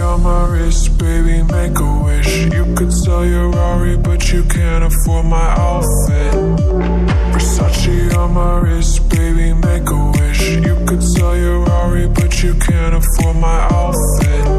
on my wrist, baby, make a wish. You could sell your Rari, but you can't afford my outfit. Versace on my wrist, baby, make a wish. You could sell your Rari, but you can't afford my outfit.